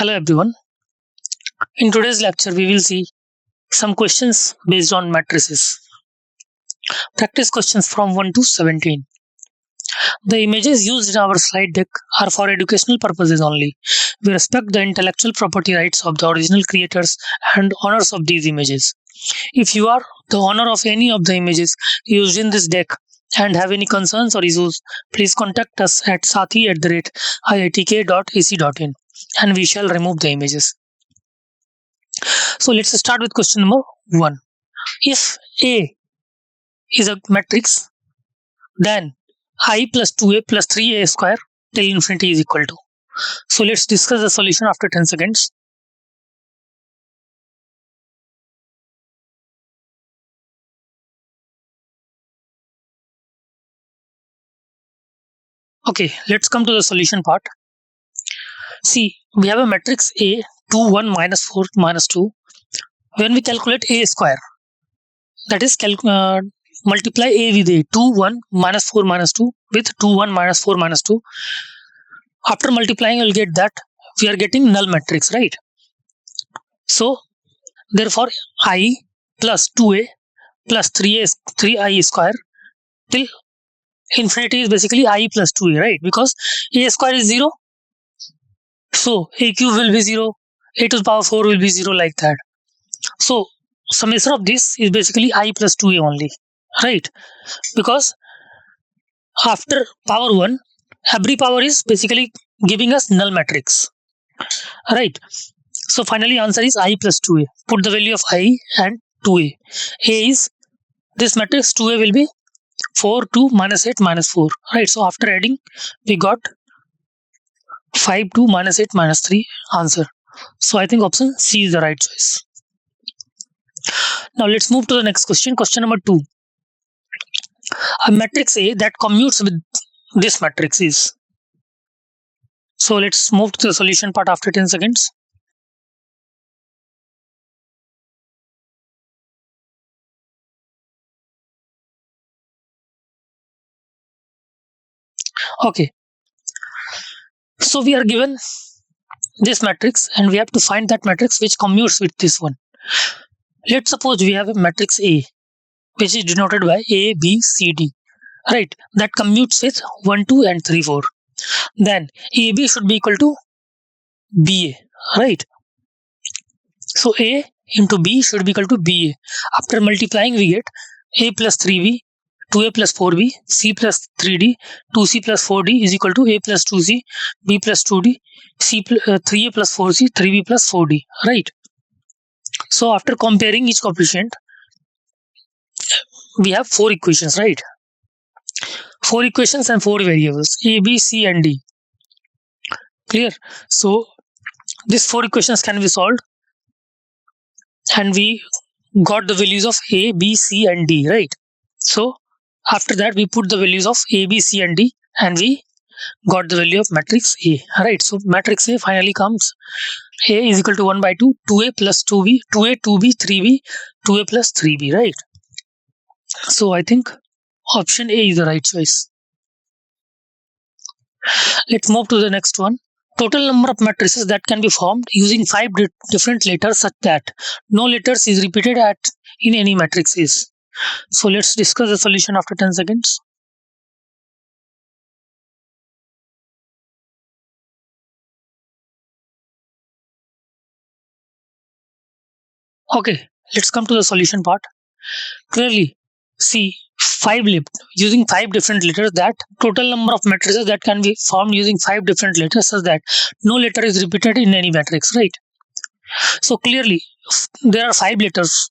Hello everyone. In today's lecture, we will see some questions based on matrices. Practice questions from 1 to 17. The images used in our slide deck are for educational purposes only. We respect the intellectual property rights of the original creators and owners of these images. If you are the owner of any of the images used in this deck and have any concerns or issues, please contact us at sathi@iitk.ac.in and we shall remove the images. So let's start with question number 1. If A is a matrix, then I plus 2A plus 3A square till infinity is equal to. So let's discuss the solution after 10 seconds. Okay, let's come to the solution part. See, we have a matrix A 2, 1, minus 4, minus 2. When we calculate A square, that is multiply A with A, 2, 1, minus 4, minus 2 with 2, 1, minus 4, minus 2. After multiplying, you'll get that we are getting null matrix, right? So, therefore, I plus 2A plus 3I square till infinity is basically I plus 2A, right? Because A square is 0. So, A cube will be 0. A to the power 4 will be 0 like that. So, summation of this is basically I plus 2A only, right? Because after power 1, every power is basically giving us null matrix, right? So, finally answer is I plus 2A. Put the value of I and 2A. A is this matrix, 2A will be 4, 2, minus 8, minus 4. Right. So after adding, we got 5, 2, minus 8, minus 3 answer. So I think option C is the right choice. Now let's move to the next question. Question number 2. A matrix A that commutes with this matrix is. So let's move to the solution part after 10 seconds. Okay. So we are given this matrix and we have to find that matrix which commutes with this one. Let's suppose we have a matrix A which is denoted by A, B, C, D. Right, that commutes with 1, 2 and 3, 4. Then AB should be equal to BA, right? So A into B should be equal to BA. After multiplying, we get A plus 3B, 2A plus 4B, C plus 3D, 2C plus 4D is equal to A plus 2C, B plus 2D, 3A plus 4C, 3B plus 4D, right? So after comparing each coefficient, we have 4 equations, right? 4 equations and 4 variables A, B, C and D. Clear? So these 4 equations can be solved and we got the values of A, B, C and D, right? So after that we put the values of A, B, C and D and we got the value of matrix A, right? So matrix A finally comes A is equal to 1 by 2, 2A plus 2B, 2A, 2B, 3B, 2A plus 3B, right? So I think option A is the right choice. Let's move to the next one. Total number of matrices that can be formed using 5 different letters such that no letters is repeated in any matrix is. So let's discuss the solution after 10 seconds. Okay, let's come to the solution part. Clearly, see 5 left using 5 different letters, that total number of matrices that can be formed using 5 different letters such that no letter is repeated in any matrix, right? So clearly there are 5 letters.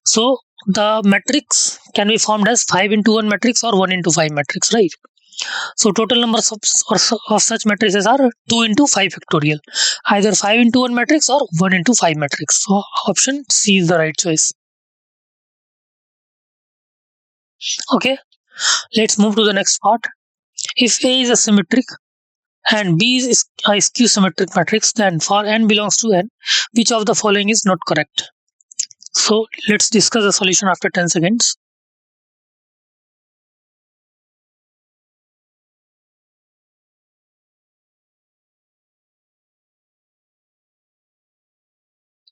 So the matrix can be formed as 5 into 1 matrix or 1 into 5 matrix, right? So total numbers of such matrices are 2 into 5 factorial, either 5 into 1 matrix or 1 into 5 matrix. So option C is the right choice. Okay, let's move to the next part. If A is a symmetric and B is a skew symmetric matrix, then for n belongs to n, which of the following is not correct? So let's discuss the solution after 10 seconds.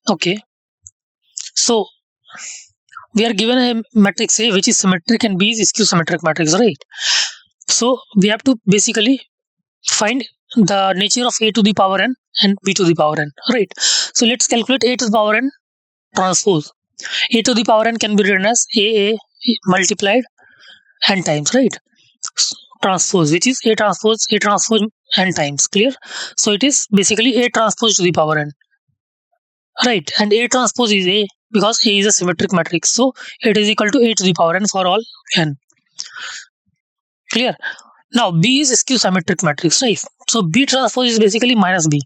Okay, so we are given a matrix A which is symmetric and B is skew symmetric matrix, right? So we have to basically find the nature of A to the power n and B to the power n, right? So let's calculate A to the power n transpose. A to the power n can be written as A multiplied n times, right? Transpose, which is A transpose n times, clear? So it is basically A transpose to the power n, right? And A transpose is A because A is a symmetric matrix, so it is equal to A to the power n for all n, clear? Now B is skew symmetric matrix, right? So B transpose is basically minus B.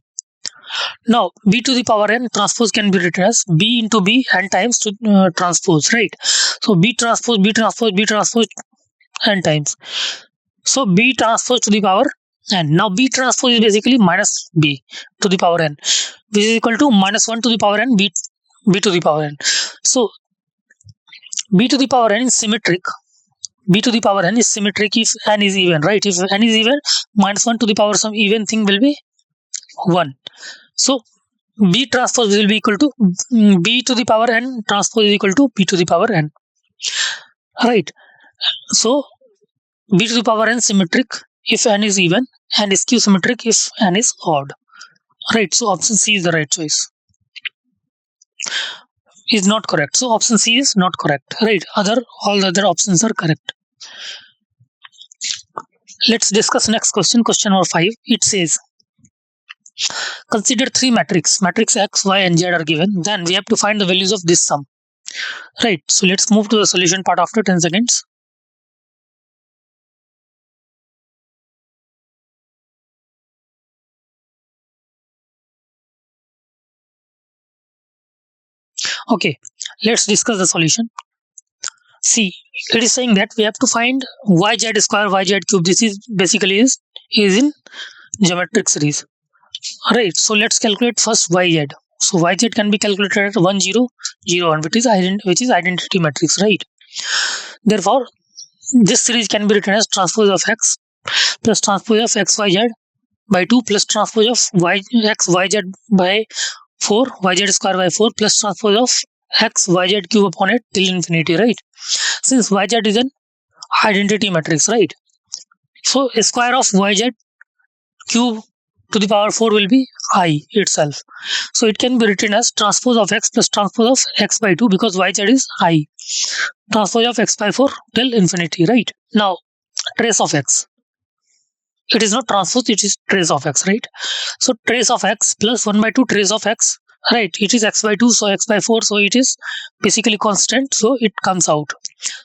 Now B to the power n transpose can be written as B into B n times to transpose, right? So B transpose n times. So B transpose to the power n. Now B transpose is basically minus B to the power n, which is equal to minus 1 to the power n B to the power n. So B to the power n is symmetric. B to the power n is symmetric if n is even, right? If n is even, minus 1 to the power some even thing will be 1. So B transpose will be equal to B to the power n transpose is equal to B to the power n, right? So B to the power n symmetric if n is even and skew symmetric if n is odd, right? So option C is the right choice. Is not correct. So option C is not correct, right? All the other options are correct. Let's discuss next question. Question number 5. It says, consider three matrix X, Y, and Z are given. Then we have to find the values of this sum, right? So let's move to the solution part after 10 seconds. Okay, let's discuss the solution. See, it is saying that we have to find yz square, yz cube. This is basically is in geometric series, right? So let's calculate first yz. So yz can be calculated at 1 0 0 1, which is identity matrix, right? Therefore, this series can be written as transpose of x plus transpose of xyz by 2 plus transpose of xyz by 4, yz square by 4 plus transpose of xyz cube upon it till infinity, right? Since yz is an identity matrix, right? So a square of yz cube to the power 4 will be I itself. So it can be written as transpose of x plus transpose of x by 2 because yz is I. Transpose of x by 4 till infinity, right? Now, trace of x. It is not transpose, it is trace of x, right? So trace of x plus 1 by 2 trace of x, right? It is x by 2, so x by 4, so it is basically constant, so it comes out.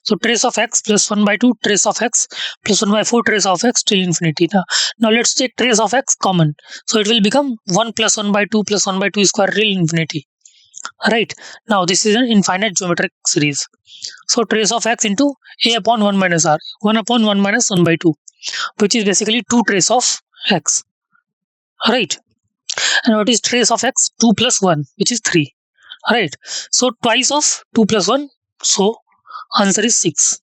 So trace of x plus 1 by 2 trace of x plus 1 by 4 trace of x till infinity. Now let's take trace of x common. So it will become 1 plus 1 by 2 plus 1 by 2 square till infinity, right? Now this is an infinite geometric series. So trace of x into a upon 1 minus r, 1 upon 1 minus 1 by 2, which is basically 2 trace of x, right? And what is trace of x? 2 plus 1, which is 3, right? So twice of 2 plus 1, so answer is 6.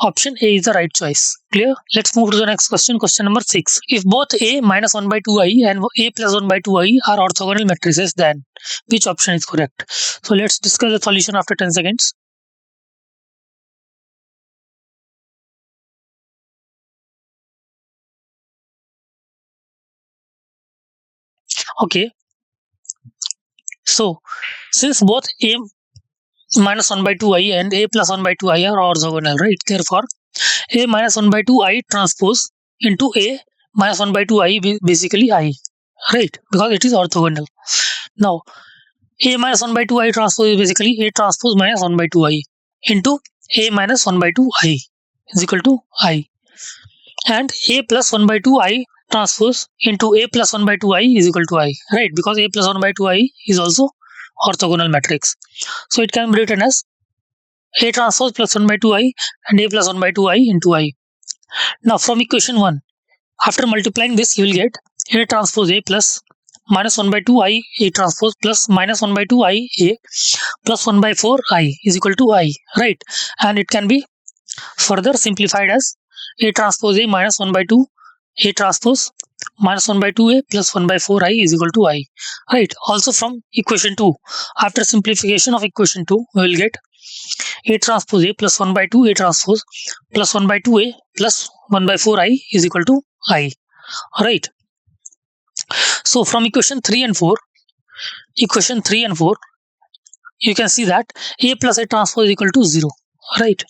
Option A is the right choice. Clear? Let's move to the next question. Question number 6. If both A minus 1 by 2i and A plus 1 by 2i are orthogonal matrices, then which option is correct? So let's discuss the solution after 10 seconds. Okay. So since both A minus 1 by 2i and A plus 1 by 2i are orthogonal, right? Therefore, A minus 1 by 2i transpose into A minus 1 by 2i basically I, right? Because it is orthogonal. Now, A minus 1 by 2i transpose is basically A transpose minus 1 by 2i into A minus 1 by 2i is equal to I. And A plus 1 by 2i transpose into A plus 1 by 2i is equal to I, right? Because A plus 1 by 2i is also orthogonal matrix. So it can be written as A transpose plus 1 by 2i and A plus 1 by 2i into I. Now from equation 1, after multiplying this, you will get A transpose A plus minus 1 by 2i A transpose plus minus 1 by 2i A plus 1 by 4i is equal to I, right? And it can be further simplified as A transpose A minus 1 by 2 A transpose minus 1 by 2a plus 1 by 4i is equal to I. Right. Also from equation 2, after simplification of equation 2, we will get a transpose a plus 1 by 2 a transpose plus 1 by 2a plus 1 by 4i is equal to I. Right. So from equation 3 and 4, you can see that a plus a transpose is equal to 0. Right.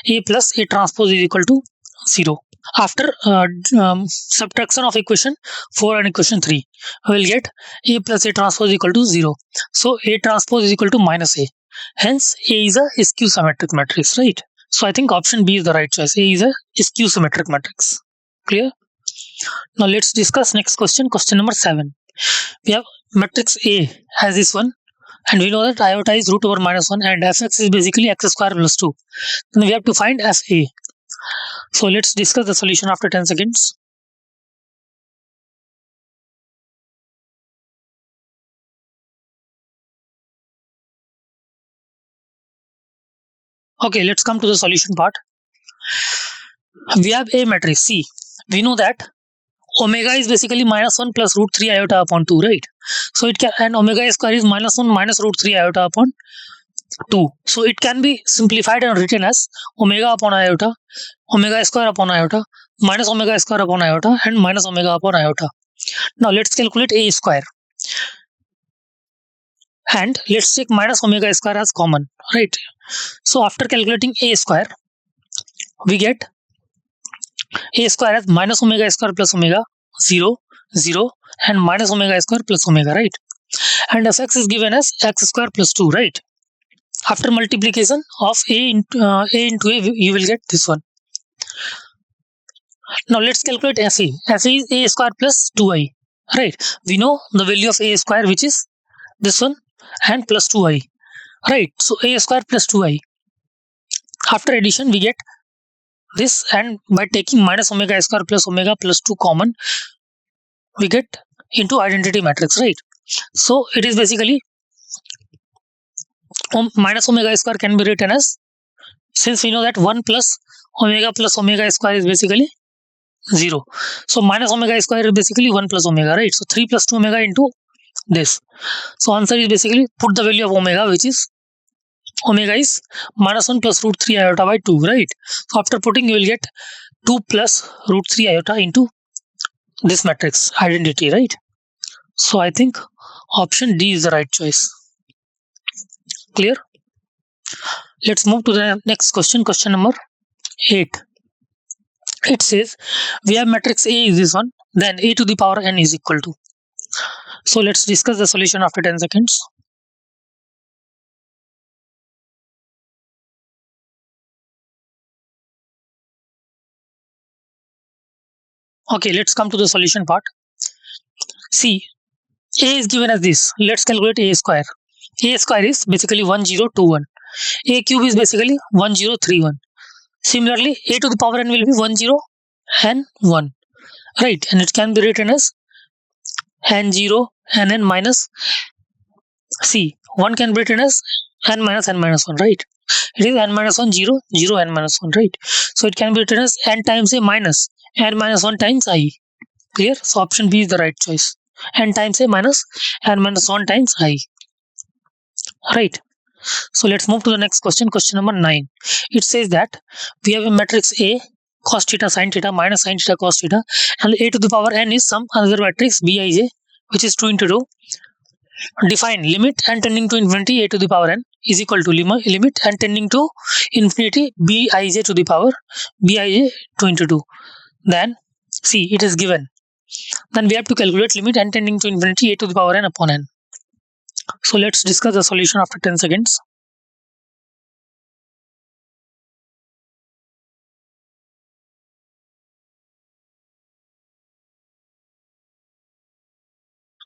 A plus a transpose is equal to 0. After subtraction of equation 4 and equation 3, we will get a plus a transpose is equal to 0. So a transpose is equal to minus a. Hence, A is a skew symmetric matrix, right? So I think option B is the right choice. A is a skew symmetric matrix. Clear? Now let's discuss next question. Question number 7. We have matrix A as this one, and we know that iota is root over minus 1 and fx is basically x square plus 2. Then we have to find fa. So let's discuss the solution after 10 seconds. Okay, let's come to the solution part. We have a matrix C. We know that omega is basically minus 1 plus root 3 iota upon 2, right? So it can, and omega square is minus 1 minus root 3 iota upon 2. So it can be simplified and written as omega upon iota, omega square upon iota, minus omega square upon iota, and minus omega upon iota. Now let's calculate a square. And let's take minus omega square as common, right? So after calculating a square, we get a square as minus omega square plus omega 0, 0, and minus omega square plus omega, right? And fx is given as x square plus 2, right? After multiplication of a into a, you will get this one. Now let's calculate fa. Fa is a square plus 2i, right? We know the value of a square, which is this one, and plus 2i, right? So a square plus 2i. After addition, we get this, and by taking minus omega square plus omega plus 2 common, we get into identity matrix, right? So it is basically minus omega square can be written as, since we know that 1 plus omega square is basically 0. So minus omega square is basically 1 plus omega, right? So 3 plus 2 omega into this. So answer is basically put the value of omega, which is omega is minus 1 plus root 3 iota by 2, right? So after putting, you will get 2 plus root 3 iota into this matrix identity, right? So I think option D is the right choice. Clear? Let's move to the next question. Question number 8. It says we have matrix A is this one, then a to the power n is equal to. So let's discuss the solution after 10 seconds. Okay, let's come to the solution part. See, a is given as this. Let's calculate a square. A square is basically 1021. A cube is basically 1031. Similarly, a to the power n will be 10 and 1, right? And it can be written as n0 and n minus c. 1 can be written as n minus 1, right? It is n minus 1, 0, 0, n minus 1, right? So it can be written as n times a minus n minus 1 times I. Clear? So option B is the right choice. N times a minus n minus 1 times I. Right. So let's move to the next question. Question number 9. It says that we have a matrix A, cos theta, sin theta, minus sin theta, cos theta, and a to the power n is some other matrix Bij, which is 2 into 2. Define limit and tending to infinity a to the power n is equal to limit and tending to infinity Bij to the power Bij 2 into 2. Then see, it is given. Then we have to calculate limit and tending to infinity a to the power n upon n. So let's discuss the solution after 10 seconds.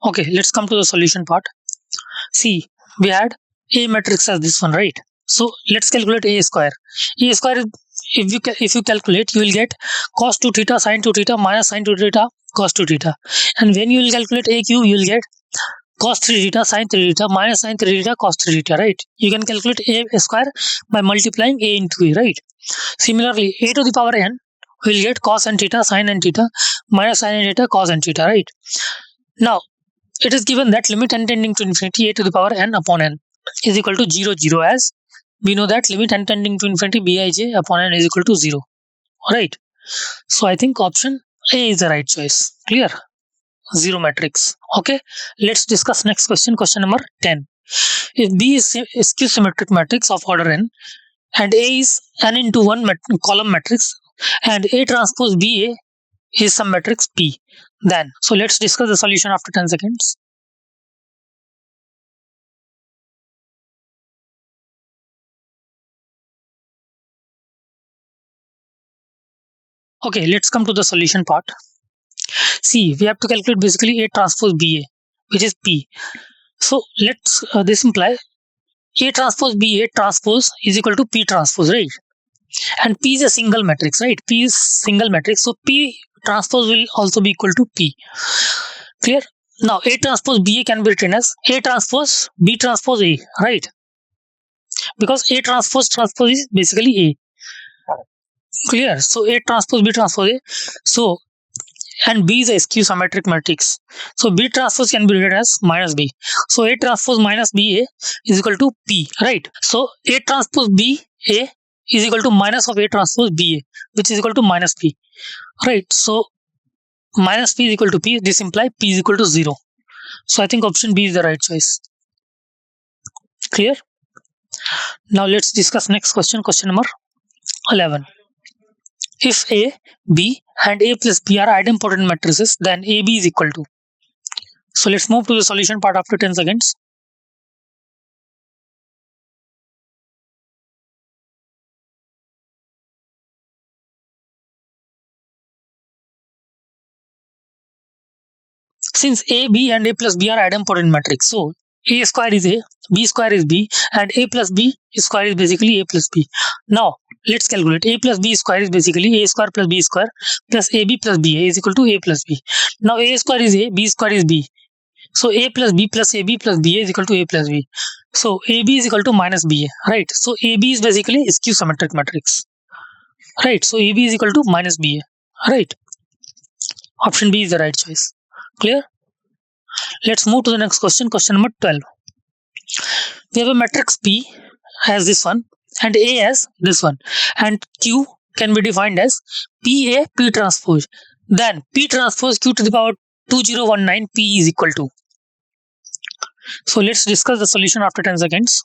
Okay, let's come to the solution part. See, we had a matrix as this one, right? So let's calculate a square. A square, if you calculate, you will get cos 2 theta, sin 2 theta, minus sin 2 theta, cos 2 theta. And when you will calculate a cube, you will get cos 3 theta, sin 3 theta, minus sin 3 theta, cos 3 theta, right? You can calculate a square by multiplying a into a, right? Similarly, a to the power n, we'll get cos and theta, sin and theta, minus sin and theta, cos and theta, right? Now, it is given that limit n tending to infinity a to the power n upon n is equal to 0, 0, as we know that limit n tending to infinity bij upon n is equal to 0, right? So I think option A is the right choice. Clear? Zero matrix. Okay, let's discuss next question. Question number 10. If B is skew symmetric matrix of order n and A is n into 1 column matrix and A transpose BA is some matrix P, then so let's discuss the solution after 10 seconds. Okay, let's come to the solution part. See, we have to calculate basically A transpose BA, which is P. So let's this imply A transpose BA transpose is equal to P transpose, right? And P is a single matrix, right? P is single matrix, so P transpose will also be equal to P. Clear? Now A transpose BA can be written as A transpose B transpose A, right? Because A transpose transpose is basically A. Clear? So A transpose B transpose A. So and B is a skew symmetric matrix. So B transpose can be written as minus B. So A transpose minus BA is equal to P, right? So A transpose BA is equal to minus of A transpose BA, which is equal to minus P, right? So minus P is equal to P. This implies P is equal to 0. So I think option B is the right choice. Clear? Now let's discuss next question. Question number 11. If A, B and A plus B are idempotent matrices, then AB is equal to. So let's move to the solution part after 10 seconds. Since A, B and A plus B are idempotent matrix, so A square is A, B square is B, and A plus B square is basically A plus B. Now let's calculate. A plus B square is basically A square plus B square plus AB plus BA is equal to A plus B. Now A square is A, B square is B. So A plus B plus AB plus BA is equal to A plus B. So AB is equal to minus BA, right? So AB is basically skew symmetric matrix, right? So AB is equal to minus BA, right? Option B is the right choice. Clear? Let's move to the next question. Question number 12. We have a matrix P as this one and A as this one, and Q can be defined as PA P transpose. Then P transpose Q to the power 2019 P is equal to. So let's discuss the solution after 10 seconds.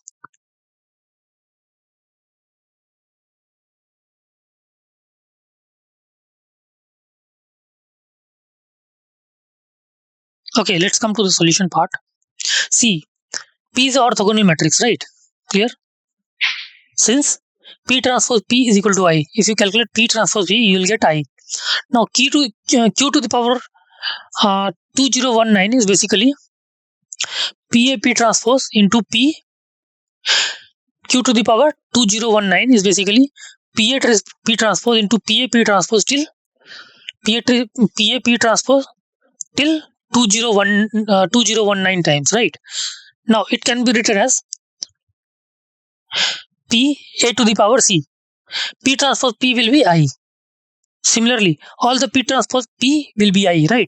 Okay, let's come to the solution part. See, P is an orthogonal matrix, right? Clear? Since P transpose P is equal to I, if you calculate P transpose P, you will get I. Now Q to the power 2019 is basically PA P transpose into P. Q to the power 2019 is basically P transpose into PA P transpose till PA P transpose till 2019 times, right? Now it can be written as P A to the power C. P transpose P will be I. Similarly, all the P transpose P will be I, right?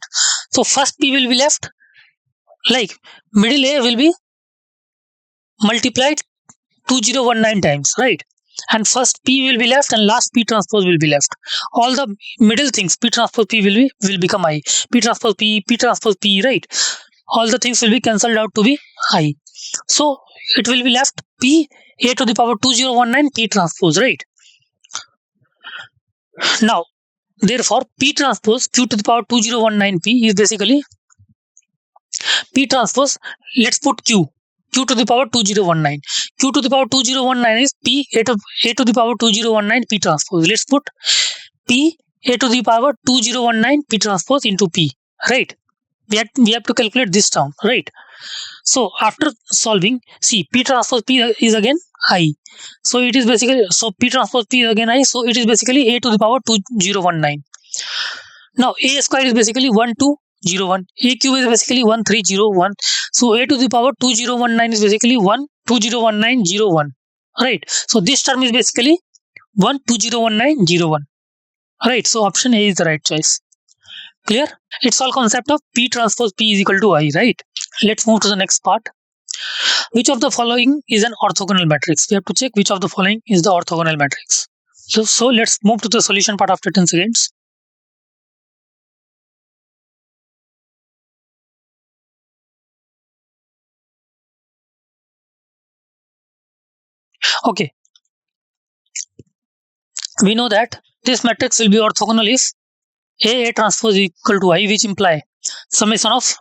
So first P will be left, like middle A will be multiplied 2019 times, right? And first P will be left and last P transpose will be left. All the middle things P transpose P will become I. P transpose P, right? All the things will be cancelled out to be I. So it will be left P A to the power 2019 P transpose, right? Now, therefore, P transpose Q to the power 2019 P is basically P transpose. Let's put Q to the power 2019. Q to the power 2019 is P A to the power 2019 P transpose. Let's put P A to the power 2019 P transpose into P, right? We have to calculate this term, right? So after solving, see, P transpose P is again I. So it is basically, so P transpose P is again I. So it is basically A to the power 2019. Now A square is basically 1201. A cube is basically 1301. So A to the power 2019 is basically 201901. Right. So this term is basically 1201,901. Right, so option A is the right choice. Clear? It's all concept of P transpose P is equal to I, right? Let's move to the next part. Which of the following is an orthogonal matrix? We have to check which of the following is the orthogonal matrix. So let's move to the solution part after 10 seconds. Okay, we know that this matrix will be orthogonal if A transpose is equal to I, which imply summation of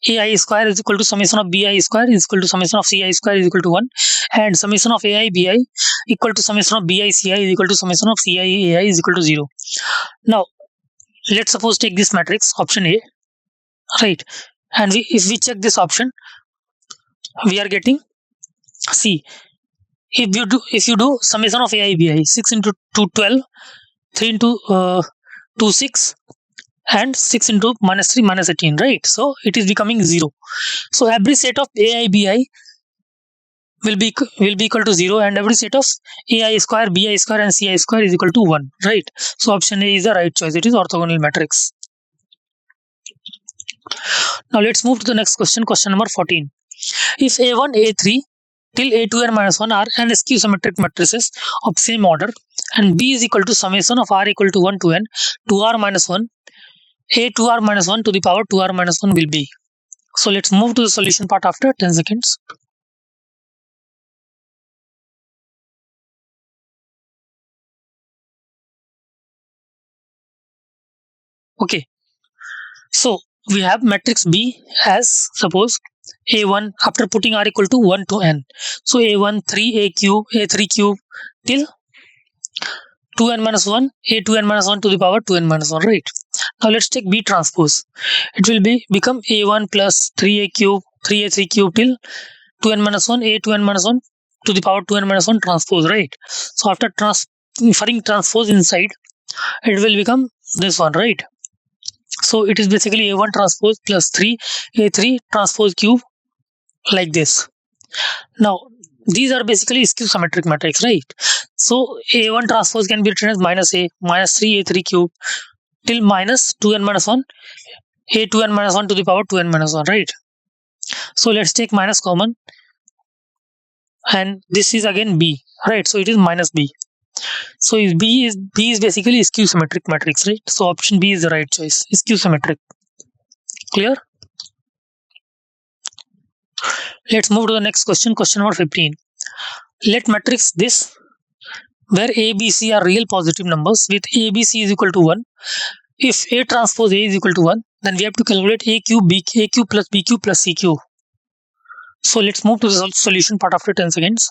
AI square is equal to summation of BI square is equal to summation of CI square is equal to 1, and summation of AI BI equal to summation of BI CI is equal to summation of CI AI is equal to 0. Now let's suppose take this matrix option A, right, and if we check this option, we are getting, see, if you do summation of AI BI 6 into 2 12, 3 into 2 6, and 6 into minus 3 minus 18, right? So it is becoming 0. So every set of AI BI will be equal to 0, and every set of AI square, BI square, and CI square is equal to 1, right? So option A is the right choice. It is orthogonal matrix. Now let's move to the next question, question number 14. If A1, A3 till A2n minus 1 are n skew symmetric matrices of same order, and B is equal to summation of R equal to 1 to n 2r minus 1, A 2r minus 1 to the power 2r minus 1 will be. So let's move to the solution part after 10 seconds. Okay, so we have matrix B as, suppose, A1 after putting R equal to 1 to n. So A1 3 A cube A3 cube till 2n minus 1 A2n minus 1 to the power 2n minus 1, right? Now let's take B transpose. It will become A1 plus 3A cube 3A3 cube till 2n minus 1 A2n minus 1 to the power 2n minus 1 transpose, right? So after transferring transpose inside, it will become this one, right? So it is basically A1 transpose plus 3 A3 transpose cube, like this. Now these are basically skew symmetric matrix, right? So A1 transpose can be written as minus A minus 3 A3 cube till minus 2n minus 1 A2n minus 1 to the power 2n minus 1, right? So let's take minus common, and this is again B, right? So it is minus B. So B is basically skew symmetric matrix, right? So option B is the right choice, skew symmetric. Clear? Let's move to the next question, question number 15. Let matrix this where A, B, C are real positive numbers with A, B, C is equal to 1. If A transpose A is equal to 1, then we have to calculate A cube plus B cube plus C cube. So let's move to the solution part after 10 seconds.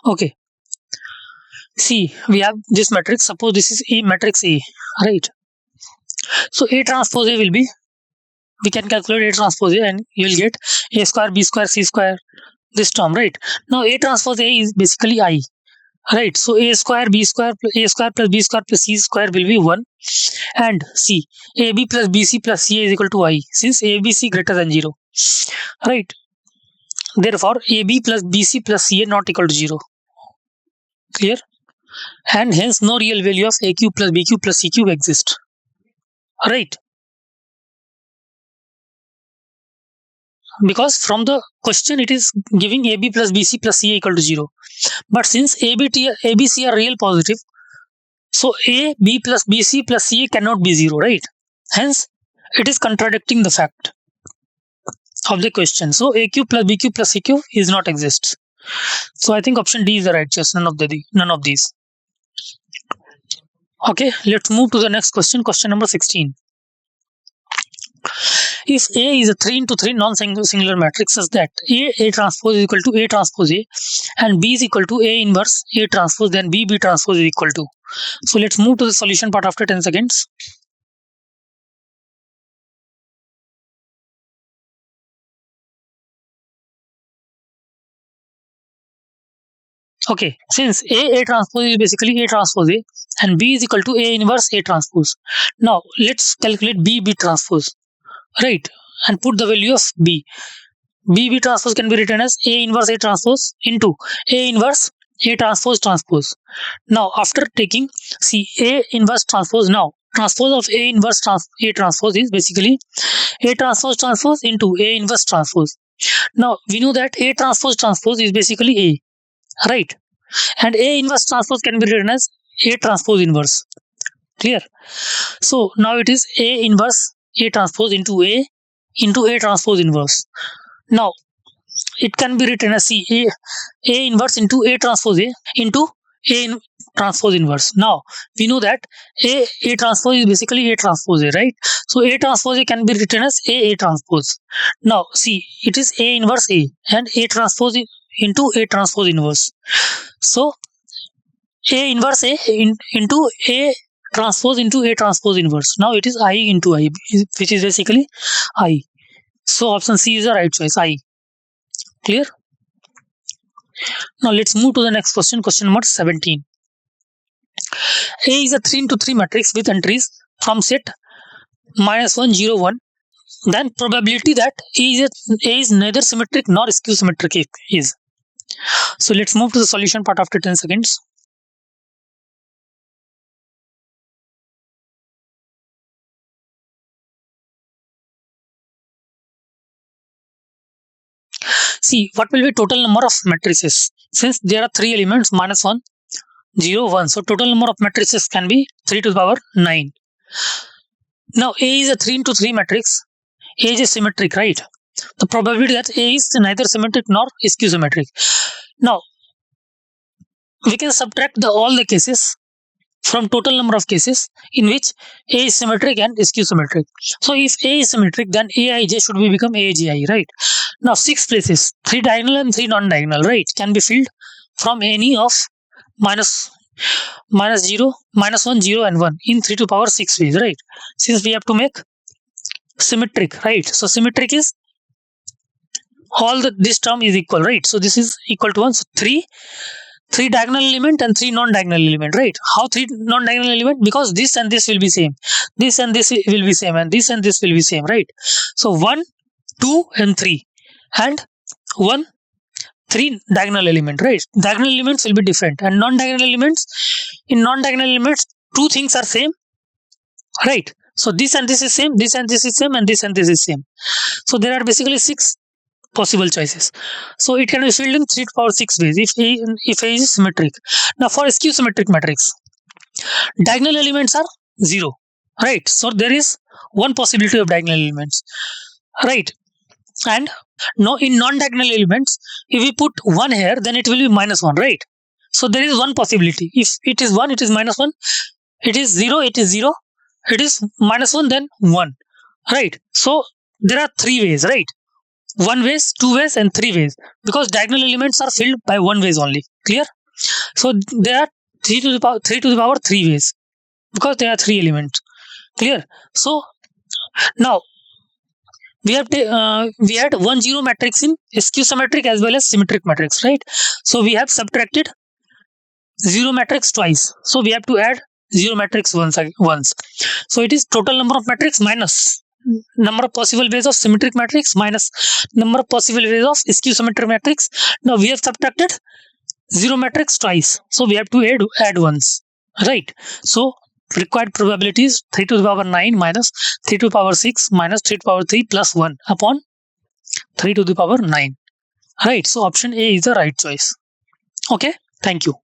Okay. See, we have this matrix. Suppose this is A matrix A, right? So A transpose A will be, we can calculate A transpose A and you will get A square, B square, C square, this term, right? Now A transpose A is basically I, right? So A square, B square, A square plus B square plus C square will be 1, and C, AB plus BC plus CA is equal to I, since ABC greater than 0, right? Therefore AB plus BC plus CA not equal to 0. Clear? And hence no real value of A cube plus B cube plus C cube exists, right? Because from the question it is giving AB plus BC plus CA equal to 0, but since ABC are real positive, so A, B plus BC plus CA cannot be 0, right? Hence it is contradicting the fact of the question. So A cube plus B cube plus C cube is not exists. So I think option D is the right choice, none of these. Okay, let's move to the next question, question number 16. If A is a 3 into 3 non-singular matrix such that A transpose is equal to A transpose A and B is equal to A inverse A transpose, then B transpose is equal to. So let's move to the solution part after 10 seconds. Okay, since A transpose is basically A transpose A and B is equal to A inverse A transpose. Now let's calculate B transpose, right? and put the value of B. B transpose can be written as A inverse A transpose into A inverse A transpose transpose. Now after taking A inverse transpose, now transpose of A inverse A transpose is basically A transpose into A inverse transpose. Now we know that A transpose is basically A, right? And A inverse transpose can be written as A transpose inverse. Clear? So now it is A inverse A transpose into A transpose inverse. Now it can be written as A inverse into A transpose A into A transpose inverse. Now we know that A transpose is basically A transpose A, right? So A transpose A can be written as A transpose. Now see, it is A inverse A and A transpose into A transpose inverse. So A inverse A into A transpose into A transpose inverse. Now it is I into I, which is basically I. So option C is the right choice, I. Clear? Now let's move to the next question, question number 17. A is a 3 into 3 matrix with entries from set -1, 0, 1. Then probability that A is neither symmetric nor skew symmetric is. So let's move to the solution part after 10 seconds. See, what will be total number of matrices? Since there are 3 elements, -1, 0, 1. So total number of matrices can be 3 to the power 9. Now A is a 3 into 3 matrix. A is symmetric, right? The probability that A is neither symmetric nor skew symmetric. Now we can subtract all the cases from total number of cases in which A is symmetric and skew symmetric. So if A is symmetric, then Aij should become Aji, right? Now 6 places, 3 diagonal and 3 non-diagonal, right, can be filled from any of minus 0, -1, 0 and 1 in 3 to the power 6 ways, right? Since we have to make symmetric, right? So symmetric is this term is equal, right? So this is equal to 1. So 3 diagonal element and 3 non-diagonal element, right? How 3 non-diagonal element? Because this and this will be same, this and this will be same, and this will be same, right? So 1, 2 and 3 and 1, 3 diagonal element, right? Diagonal elements will be different, and non-diagonal elements, in non-diagonal elements 2 things are same, right? So this and this is same, this and this is same, and this is same. So there are basically 6 possible choices. So it can be filled in 3 to the power 6 ways if A is symmetric. Now for skew symmetric matrix, diagonal elements are 0, right? So there is one possibility of diagonal elements, right? And no, in non-diagonal elements, if we put 1 here, then it will be -1, right? So there is one possibility. If it is 1, it is -1. It is 0, it is 0. It is -1, then 1, right? So there are 3 ways, right? 1 ways, 2 ways and 3 ways, because diagonal elements are filled by 1 ways only. Clear? So there are 3 to the power 3 ways, because there are 3 elements. Clear? So now we had 1, 0 matrix in skew symmetric as well as symmetric matrix, right? So we have subtracted 0 matrix twice, so we have to add 0 matrix once. So it is total number of matrix minus number of possible ways of symmetric matrix minus number of possible ways of skew symmetric matrix. Now we have subtracted 0 matrix twice, so we have to add once, right? So required probability is 3 to the power 9 minus 3 to the power 6 minus 3 to the power 3 plus 1 upon 3 to the power 9, right? So option A is the right choice. Okay, thank you.